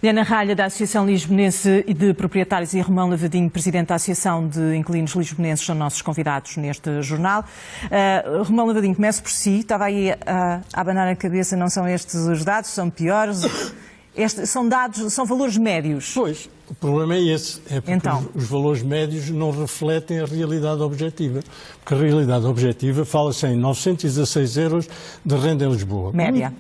Diana Ralha, da Associação Lisbonense de Proprietários, e Romão Lavadinho, Presidente da Associação de Inquilinos Lisbonenses, são nossos convidados neste jornal. Romão Lavadinho, começo por si. Estava aí a abanar a cabeça, não são estes os dados, são piores. São dados, são valores médios. Pois, o problema é esse. É porque os valores médios não refletem a realidade objetiva. Porque a realidade objetiva fala-se em 916 euros de renda em Lisboa. Média.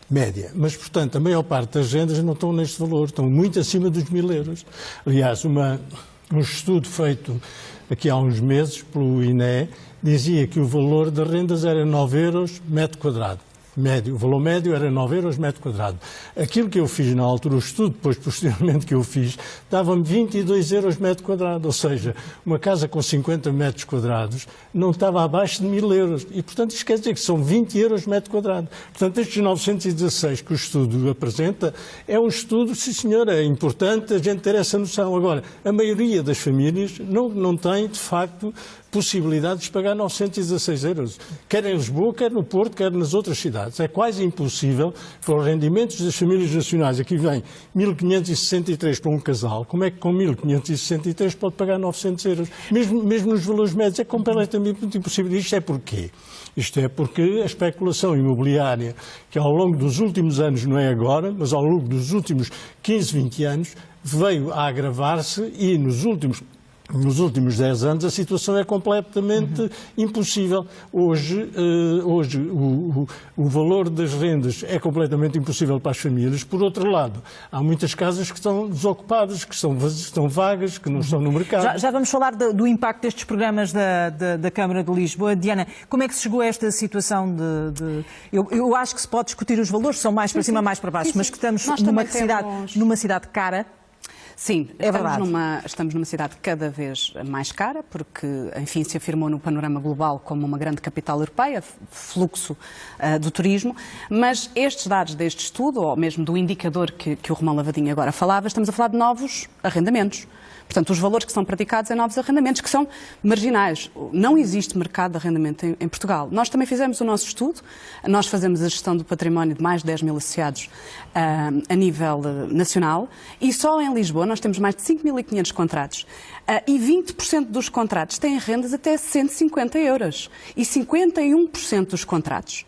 Média. Mas, portanto, a maior parte das rendas não estão neste valor, estão muito acima dos 1.000 euros. Aliás, um estudo feito aqui há uns meses pelo INE dizia que o valor das rendas era 9 euros metro quadrado. Médio. O valor médio era 9 euros metro quadrado. Aquilo que eu fiz na altura, o estudo depois, posteriormente, que eu fiz, dava-me 22 euros metro quadrado. Ou seja, uma casa com 50 metros quadrados não estava abaixo de 1.000 euros. E, portanto, isto quer dizer que são 20 euros metro quadrado. Portanto, estes 916 que o estudo apresenta é um estudo, sim senhor, é importante a gente ter essa noção. Agora, a maioria das famílias não tem, de facto, possibilidade de pagar 916 euros, quer em Lisboa, quer no Porto, quer nas outras cidades. É quase impossível, para os rendimentos das famílias nacionais, aqui vem 1.563 para um casal, como é que com 1.563 pode pagar 900 euros? Mesmo nos valores médios é completamente impossível. Isto é porquê? Isto é porque a especulação imobiliária, que ao longo dos últimos anos, não é agora, mas ao longo dos últimos 15, 20 anos, veio a agravar-se e nos últimos 10 anos a situação é completamente impossível. Hoje o valor das rendas é completamente impossível para as famílias. Por outro lado, há muitas casas que estão desocupadas, que estão vagas, que não estão no mercado. Já vamos falar do impacto destes programas da Câmara de Lisboa. Diana, como é que se chegou a esta situação Eu acho que se pode discutir os valores, são mais para cima, mais para baixo, mas que estamos numa cidade cara. Sim, estamos numa cidade cada vez mais cara, porque, enfim, se afirmou no panorama global como uma grande capital europeia, fluxo do turismo, mas estes dados deste estudo, ou mesmo do indicador que o Romão Lavadinho agora falava, estamos a falar de novos arrendamentos. Portanto, os valores que são praticados em novos arrendamentos, que são marginais. Não existe mercado de arrendamento em Portugal. Nós também fizemos o nosso estudo, nós fazemos a gestão do património de mais de 10 mil associados a nível nacional, e só em Lisboa nós temos mais de 5.500 contratos. E 20% dos contratos têm rendas até 150 euros. E 51% dos contratos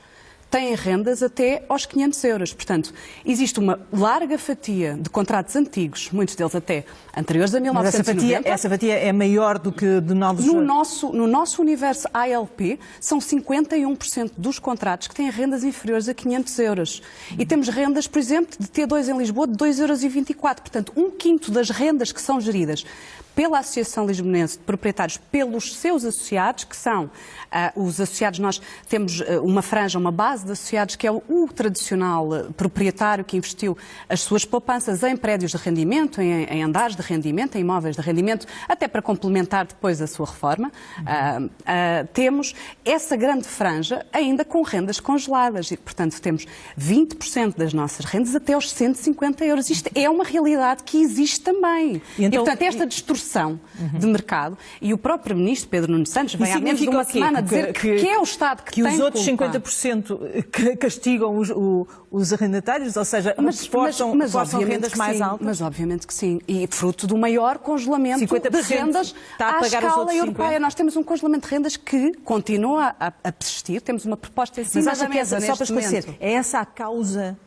têm rendas até aos 500 euros. Portanto, existe uma larga fatia de contratos antigos, muitos deles até anteriores a 1990. Mas essa fatia é maior do que de novos... No nosso universo ALP, são 51% dos contratos que têm rendas inferiores a 500 euros. E temos rendas, por exemplo, de T2 em Lisboa de 2,24 euros. Portanto, 1/5 das rendas que são geridas pela Associação Lisbonense de Proprietários, pelos seus associados, que são os associados, nós temos uma franja, uma base de associados que é o tradicional proprietário que investiu as suas poupanças em prédios de rendimento, em andares de rendimento, em imóveis de rendimento, até para complementar depois a sua reforma. Temos essa grande franja ainda com rendas congeladas e, portanto, temos 20% das nossas rendas até aos 150 euros. Isto é uma realidade que existe também. E, portanto, esta distorção de mercado, e o próprio Ministro Pedro Nuno Santos vem há menos de uma semana dizer que é o Estado que tem os outros 50% castigam os arrendatários, ou seja, forçam rendas mais altas? Mas obviamente que sim, e fruto do maior congelamento de rendas à escala europeia. Nós temos um congelamento de rendas que continua a persistir, temos uma proposta em cima da mesa só para esclarecer, é essa a causa...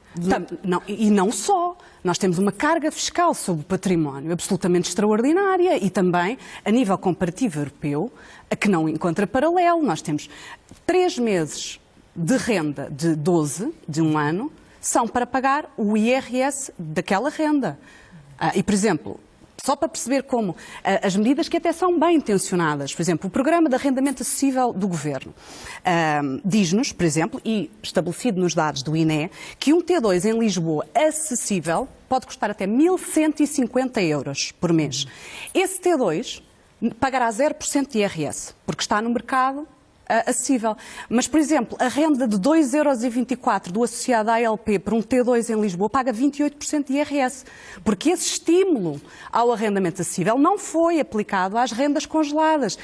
Não, e não só. Nós temos uma carga fiscal sobre o património absolutamente extraordinária e também, a nível comparativo europeu, a que não encontra paralelo. Nós temos 3 meses de renda de 12, de um ano, são para pagar o IRS daquela renda. E, por exemplo, só para perceber como as medidas que até são bem intencionadas, por exemplo, o Programa de Arrendamento Acessível do Governo diz-nos, por exemplo, e estabelecido nos dados do INE, que um T2 em Lisboa acessível pode custar até 1.150 euros por mês. Esse T2 pagará 0% de IRS, porque está no mercado acessível. Mas, por exemplo, a renda de 2,24 € do associado à ALP para um T2 em Lisboa paga 28% de IRS, porque esse estímulo ao arrendamento acessível não foi aplicado às rendas congeladas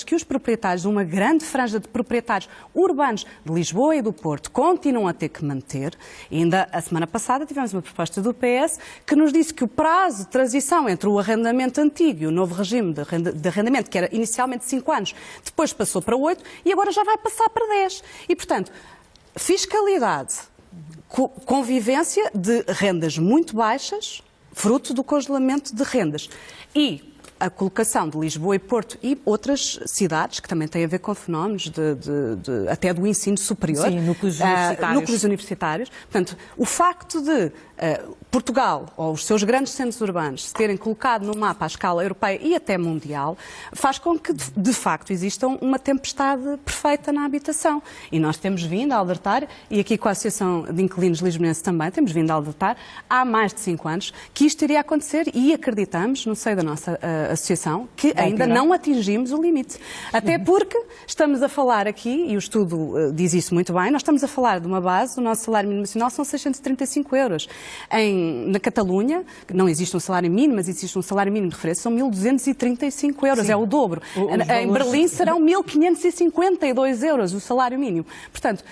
que os proprietários, uma grande franja de proprietários urbanos de Lisboa e do Porto, continuam a ter que manter. E ainda a semana passada tivemos uma proposta do PS que nos disse que o prazo de transição entre o arrendamento antigo e o novo regime de arrendamento, que era inicialmente 5 anos, depois passou para 8 e agora já vai passar para 10. E, portanto, fiscalidade, convivência de rendas muito baixas, fruto do congelamento de rendas. E a colocação de Lisboa e Porto e outras cidades, que também têm a ver com fenómenos até do ensino superior. Sim, núcleos universitários. Portanto, o facto de Portugal, ou os seus grandes centros urbanos, se terem colocado no mapa à escala europeia e até mundial, faz com que, de facto, exista uma tempestade perfeita na habitação. E nós temos vindo a alertar, e aqui com a Associação de Inquilinos Lisbonenses também, temos vindo a alertar, há mais de 5 anos, que isto iria acontecer e acreditamos, no seio da nossa associação, que ainda não atingimos o limite. Até porque estamos a falar aqui, e o estudo diz isso muito bem, nós estamos a falar de uma base, o nosso salário mínimo nacional são 635 €. Na Catalunha, não existe um salário mínimo, mas existe um salário mínimo de referência, são 1.235 €, é o dobro. Em Berlim serão 1.552 € o salário mínimo. Portanto,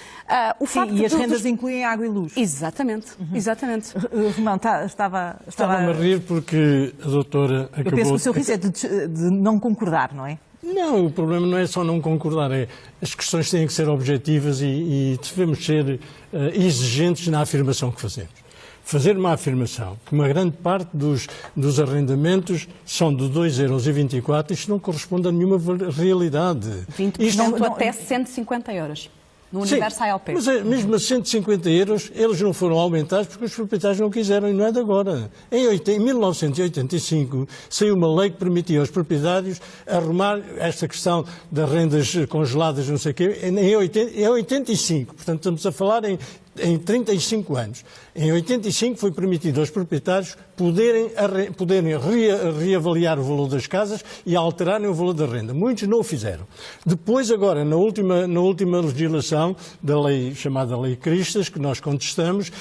o facto e as rendas incluem água e luz. Exatamente, exatamente. Romão, Estava-me a rir porque a doutora acabou... Eu penso que o seu riso é de não concordar, não é? Não, o problema não é só não concordar, as questões têm que ser objetivas e devemos ser exigentes na afirmação que fazemos. Fazer uma afirmação que uma grande parte dos arrendamentos são de 2,24 €, isto não corresponde a nenhuma realidade. 20% até 150 €. No universo ALP. Mas mesmo a 150 €, eles não foram aumentados porque os proprietários não quiseram e não é de agora. Em 1985 saiu uma lei que permitia aos proprietários arrumar esta questão das rendas congeladas, não sei o quê, em 85. Portanto, estamos a falar em 35 anos. Em 85 foi permitido aos proprietários poderem reavaliar o valor das casas e alterarem o valor da renda. Muitos não o fizeram. Depois, agora, na última legislação da lei chamada Lei Cristas, que nós contestamos,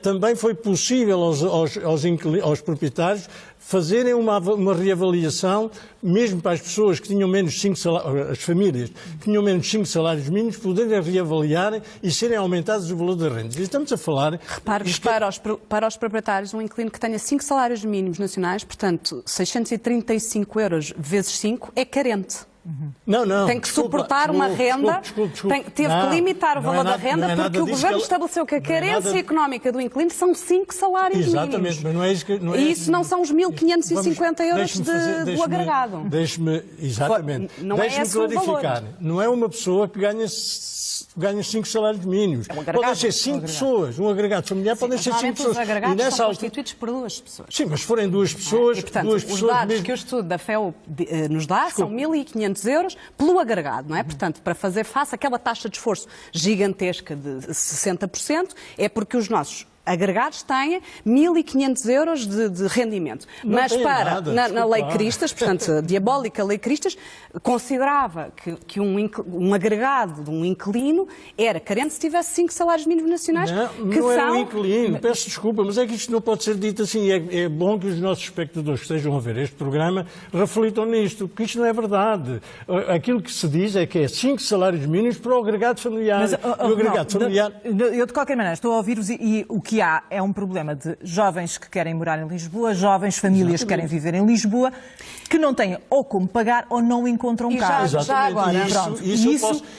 também foi possível aos proprietários fazerem uma reavaliação, mesmo para as pessoas que tinham menos de 5 salários, as famílias que tinham menos de 5 salários mínimos, poderem reavaliarem e serem aumentados o valor das rendas. E estamos a falar... Repare que para os proprietários, um inquilino que tenha 5 salários mínimos nacionais, portanto, 635 € vezes 5, é carente. Não. Tem que suportar uma renda, teve que limitar o valor da renda, porque o governo estabeleceu que a carência económica do inquilino são 5 salários mínimos. Exatamente, mas não é isso que... E isso não são os 1.550 € do agregado. Exatamente. Deixe-me clarificar. Não é uma pessoa que ganha 5 salários mínimos. Podem ser 5 pessoas. Um agregado familiar podem ser 5 pessoas. Os agregados são constituídos por 2 pessoas. Sim, mas se forem 2 pessoas... E, portanto, os dados que o estudo da FEU nos dá são 1.500 € pelo agregado, não é? Portanto, para fazer face àquela taxa de esforço gigantesca de 60%, é porque os nossos agregados têm 1.500 € de rendimento. Mas na Lei Cristas, portanto, a diabólica Lei Cristas, considerava que um agregado de um inquilino era carente se tivesse 5 salários mínimos nacionais. Não é um inquilino, peço desculpa, mas é que isto não pode ser dito assim. É bom que os nossos espectadores que estejam a ver este programa reflitam nisto, porque isto não é verdade. Aquilo que se diz é que é 5 salários mínimos para o agregado familiar. Mas, eu, de qualquer maneira, estou a ouvir-vos e o que há é um problema de jovens que querem morar em Lisboa, jovens famílias que querem viver em Lisboa, que não têm ou como pagar ou não encontram casa. Já agora,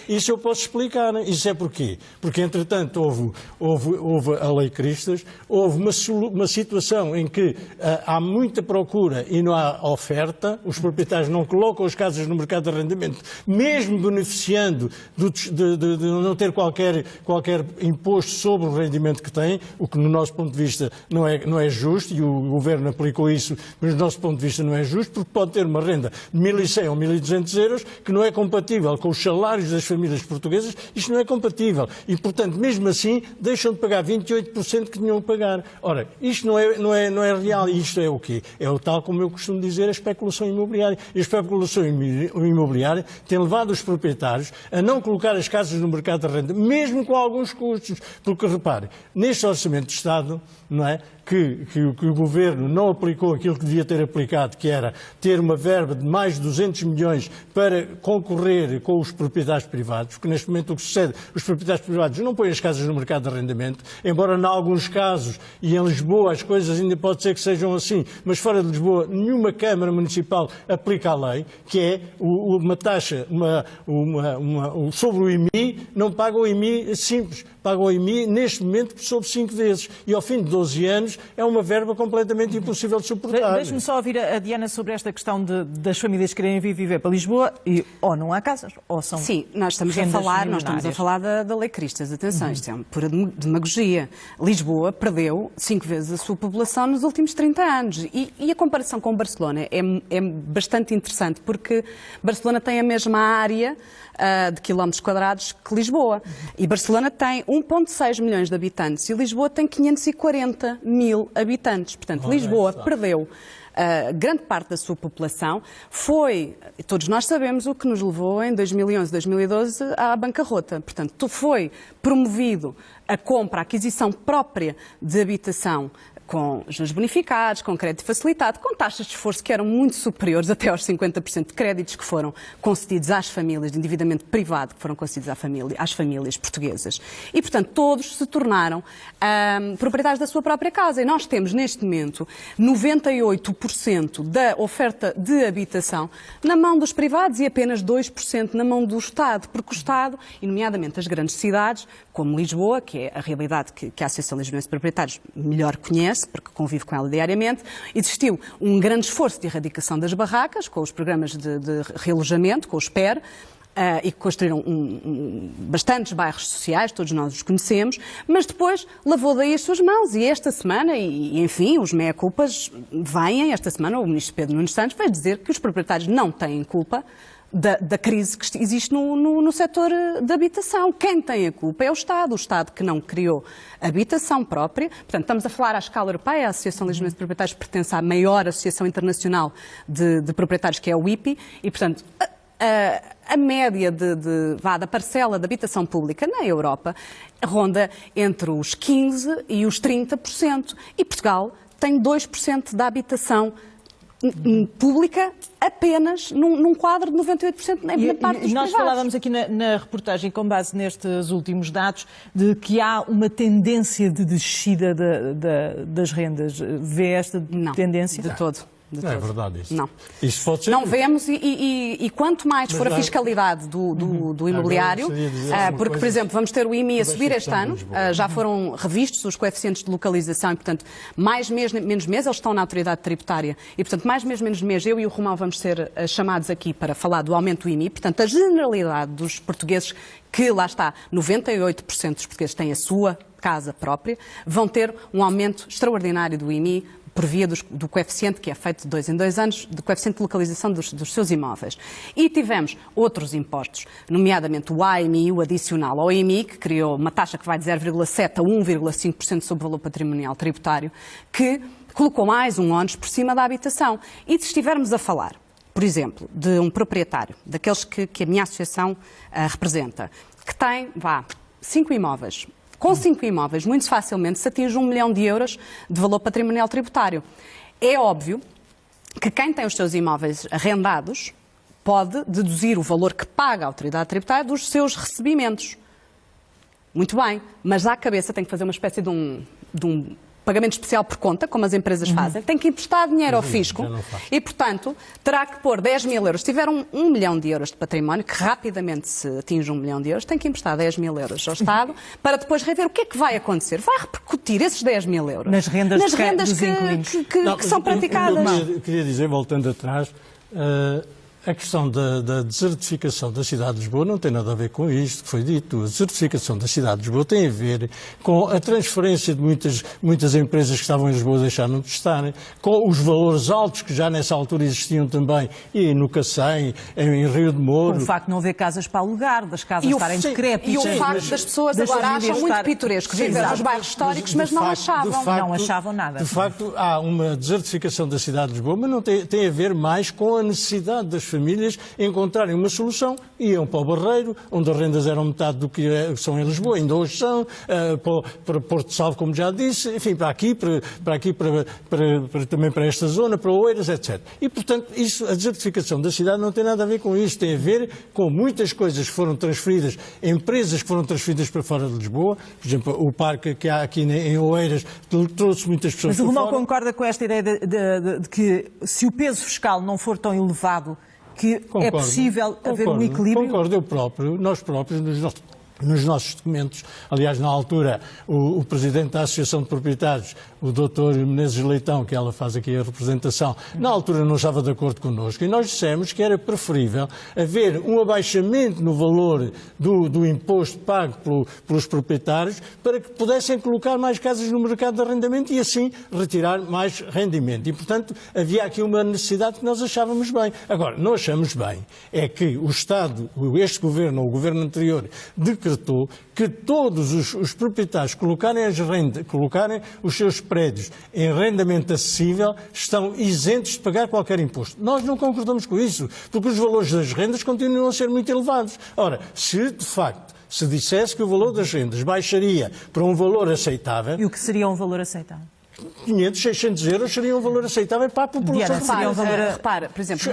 isso eu posso explicar. Isso é porquê? Porque, entretanto, houve a Lei Cristas, houve uma situação em que há muita procura e não há oferta, os proprietários não colocam as casas no mercado de arrendamento, mesmo beneficiando de não ter qualquer imposto sobre o rendimento que têm. O o que no nosso ponto de vista não é justo, e o Governo aplicou isso, mas do nosso ponto de vista não é justo, porque pode ter uma renda de 1.100 ou 1.200 euros que não é compatível com os salários das famílias portuguesas, isto não é compatível. E, portanto, mesmo assim, deixam de pagar 28% que tinham a pagar. Ora, isto não é real. Isto é o quê? É o tal, como eu costumo dizer, a especulação imobiliária. E a especulação imobiliária tem levado os proprietários a não colocar as casas no mercado de renda, mesmo com alguns custos. Porque, repare, neste Orçamento de Estado, não é? Que o Governo não aplicou aquilo que devia ter aplicado, que era ter uma verba de mais de 200 milhões para concorrer com os proprietários privados, porque neste momento o que sucede, os proprietários privados não põem as casas no mercado de arrendamento, embora em alguns casos, e em Lisboa as coisas ainda pode ser que sejam assim, mas fora de Lisboa nenhuma Câmara Municipal aplica a lei, que é uma taxa sobre o IMI, não paga o IMI simples, paga o IMI neste momento sobre 5 vezes, e ao fim de 12 anos é uma verba completamente impossível de suportar. Deixe-me só ouvir a Diana sobre esta questão das famílias que querem vir viver para Lisboa e ou não há casas, ou são. Sim, nós estamos a falar da Lei Cristas. Atenção, isto é pura demagogia. Lisboa perdeu 5 vezes a sua população nos últimos 30 anos. E a comparação com Barcelona é bastante interessante, porque Barcelona tem a mesma área de quilómetros quadrados que Lisboa. E Barcelona tem 1,6 milhões de habitantes e Lisboa tem 540 mil habitantes. Portanto, Lisboa perdeu grande parte da sua população. Todos nós sabemos o que nos levou em 2011, 2012 à bancarrota. Portanto, foi promovido a compra, a aquisição própria de habitação com juros bonificados, com crédito facilitado, com taxas de esforço que eram muito superiores até aos 50% de créditos que foram concedidos às famílias, de endividamento privado que foram concedidos às famílias portuguesas. E, portanto, todos se tornaram proprietários da sua própria casa. E nós temos, neste momento, 98% da oferta de habitação na mão dos privados e apenas 2% na mão do Estado, porque o Estado, e nomeadamente as grandes cidades, como Lisboa, que é a realidade que a Associação Lisboense de Proprietários melhor conhece, porque convive com ela diariamente, existiu um grande esforço de erradicação das barracas, com os programas de realojamento, com os PER, e que construíram bastantes bairros sociais, todos nós os conhecemos, mas depois lavou daí as suas mãos. E esta semana, enfim, os meia-culpas vêm, esta semana o ministro Pedro Nunes Santos vai dizer que os proprietários não têm culpa da crise que existe no setor da habitação. Quem tem a culpa é o Estado que não criou habitação própria. Portanto, estamos a falar à escala europeia, a Associação Lisboense de Proprietários pertence à maior associação internacional de proprietários, que é o IPI, e, portanto, a média da parcela de habitação pública na Europa ronda entre os 15% e os 30%. E Portugal tem 2% da habitação pública apenas num quadro de 98% na parte dos nós privados. Falávamos aqui na reportagem, com base nestes últimos dados, de que há uma tendência de descida das rendas. Vê esta tendência? De todo. Não é verdade isso. Não. Isso pode ser. Não vemos e quanto mais for a fiscalidade do imobiliário, porque, por exemplo, vamos ter o IMI a subir este ano, já foram revistos os coeficientes de localização e, portanto, mais mês, menos mês, eles estão na autoridade tributária e, portanto, mais mês, menos mês, eu e o Romão vamos ser chamados aqui para falar do aumento do IMI. Portanto, a generalidade dos portugueses, que lá está, 98% dos portugueses têm a sua casa própria, vão ter um aumento extraordinário do IMI, por via do coeficiente, que é feito de 2 em 2 anos, do coeficiente de localização dos seus imóveis. E tivemos outros impostos, nomeadamente o AMI, o adicional ao IMI, que criou uma taxa que vai de 0,7% a 1,5% sobre o valor patrimonial tributário, que colocou mais um ónus por cima da habitação. E se estivermos a falar, por exemplo, de um proprietário, daqueles que a minha associação representa, que tem, 5 imóveis, com 5 imóveis, muito facilmente se atinge 1 milhão de euros de valor patrimonial tributário. É óbvio que quem tem os seus imóveis arrendados pode deduzir o valor que paga a autoridade tributária dos seus recebimentos. Muito bem, mas à cabeça tem que fazer uma espécie de um pagamento especial por conta, como as empresas fazem, tem que emprestar dinheiro ao fisco e, portanto, terá que pôr 10 mil euros. Se tiver 1 milhão de euros de património, que rapidamente se atinge 1 milhão de euros, tem que emprestar 10 mil euros ao Estado para depois rever o que é que vai acontecer. Vai repercutir esses 10 mil euros nas rendas que são praticadas. Eu queria dizer, voltando atrás, A questão da desertificação da cidade de Lisboa não tem nada a ver com isto que foi dito. A desertificação da cidade de Lisboa tem a ver com a transferência de muitas empresas que estavam em Lisboa deixaram de estar, com os valores altos que já nessa altura existiam também, e no Cacém, em Rio de Moro. Com o facto de não haver casas para alugar, das casas estarem decrépitas. E o facto das pessoas agora acham muito pitoresco viver nos bairros históricos, mas não achavam. Não achavam nada. De facto, há uma desertificação da cidade de Lisboa, mas não tem a ver mais com a necessidade das famílias encontrarem uma solução. Iam para o Barreiro, onde as rendas eram metade do que são em Lisboa, ainda hoje são, para Porto Salvo, como já disse, enfim, também para esta zona, para Oeiras, etc. E, portanto, a desertificação da cidade não tem nada a ver com isso, tem a ver com muitas coisas que foram transferidas, empresas que foram transferidas para fora de Lisboa, por exemplo, o parque que há aqui em Oeiras trouxe muitas pessoas. Mas o Romão concorda com esta ideia de que se o peso fiscal não for tão elevado, que é possível haver um equilíbrio? Concordo, nós próprios, nos nossos documentos, aliás, na altura, o Presidente da Associação de Proprietários, o Dr. Menezes Leitão, que ela faz aqui a representação, na altura não estava de acordo connosco, e nós dissemos que era preferível haver um abaixamento no valor do imposto pago pelos proprietários para que pudessem colocar mais casas no mercado de arrendamento e assim retirar mais rendimento. E, portanto, havia aqui uma necessidade que nós achávamos bem. Agora, não achamos bem é que o Estado, este Governo ou o Governo anterior, decretou que todos os proprietários colocarem os seus prédios em arrendamento acessível estão isentos de pagar qualquer imposto. Nós não concordamos com isso, porque os valores das rendas continuam a ser muito elevados. Ora, se de facto se dissesse que o valor das rendas baixaria para um valor aceitável... E o que seria um valor aceitável? 500, 600 euros seria um valor aceitável para a população. Repara, por exemplo,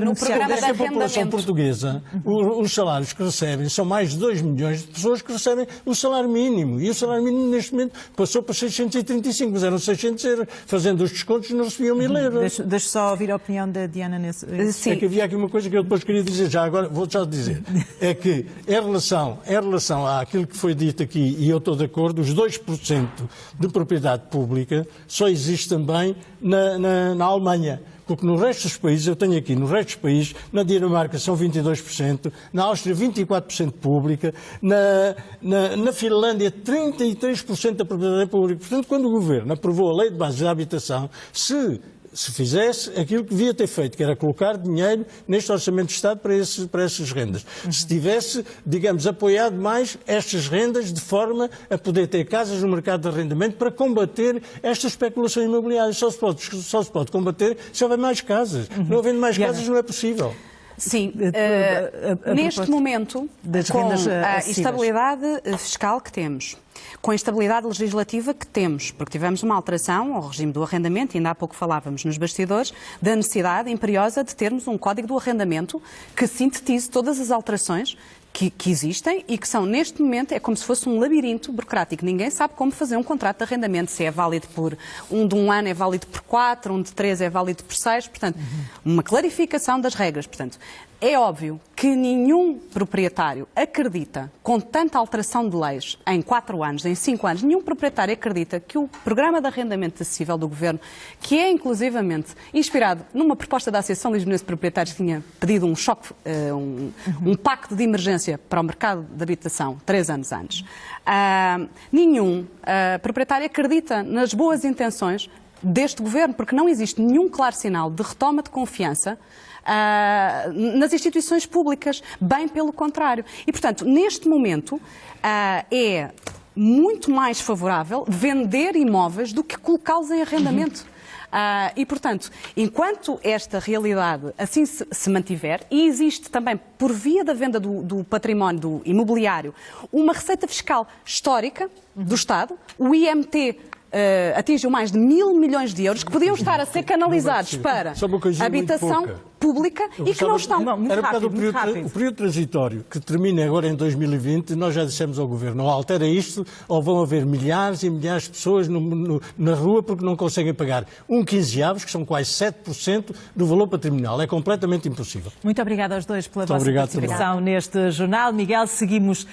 no programa da população portuguesa, os salários que recebem são mais de 2 milhões de pessoas que recebem o salário mínimo. E o salário mínimo, neste momento, passou para 635, mas eram 600 euros. Fazendo os descontos, não recebiam 1000 euros. Deixa só ouvir a opinião da Diana nesse... Sim. É que havia aqui uma coisa que eu depois queria dizer, já agora vou já dizer. É que, em relação àquilo que foi dito aqui, e eu estou de acordo, os 2% de propriedade pública só existe também na Alemanha. Porque no resto dos países, eu tenho aqui, no resto dos países, na Dinamarca são 22%, na Áustria 24% pública, na Finlândia 33% da propriedade é pública. Portanto, quando o Governo aprovou a Lei de Bases da Habitação, se fizesse aquilo que devia ter feito, que era colocar dinheiro neste Orçamento de Estado para essas rendas. Se tivesse, digamos, apoiado mais estas rendas de forma a poder ter casas no mercado de arrendamento para combater esta especulação imobiliária. Só se pode combater se houver mais casas. Não havendo mais casas não é possível. Sim, neste momento, com a estabilidade fiscal que temos, com a estabilidade legislativa que temos, porque tivemos uma alteração ao regime do arrendamento, e ainda há pouco falávamos nos bastidores, da necessidade imperiosa de termos um código do arrendamento que sintetize todas as alterações que existem e que são, neste momento, é como se fosse um labirinto burocrático. Ninguém sabe como fazer um contrato de arrendamento, se é válido por de um ano é válido por 4, um de 3 é válido por 6, portanto, uma clarificação das regras. Portanto, é óbvio que nenhum proprietário acredita, com tanta alteração de leis em 4 anos, em 5 anos, nenhum proprietário acredita que o programa de arrendamento acessível do Governo, que é inclusivamente inspirado numa proposta da Associação Lisbonense de Proprietários que tinha pedido um choque, um pacto de emergência para o mercado de habitação 3 anos antes, nenhum proprietário acredita nas boas intenções deste Governo, porque não existe nenhum claro sinal de retoma de confiança nas instituições públicas, bem pelo contrário. E, portanto, neste momento é muito mais favorável vender imóveis do que colocá-los em arrendamento. E, portanto, enquanto esta realidade assim se mantiver, e existe também, por via da venda do património do imobiliário, uma receita fiscal histórica do Estado, o IMT atingiu mais de 1.000 milhões de euros que podiam estar a ser canalizados para habitação pública e que não estão. Era por causa do período transitório que termina agora em 2020, nós já dissemos ao Governo, ou altera isto, ou vão haver milhares e milhares de pessoas na rua porque não conseguem pagar 15avos, que são quase 7% do valor patrimonial. É completamente impossível. Muito obrigada aos dois pela vossa participação neste jornal. Miguel, seguimos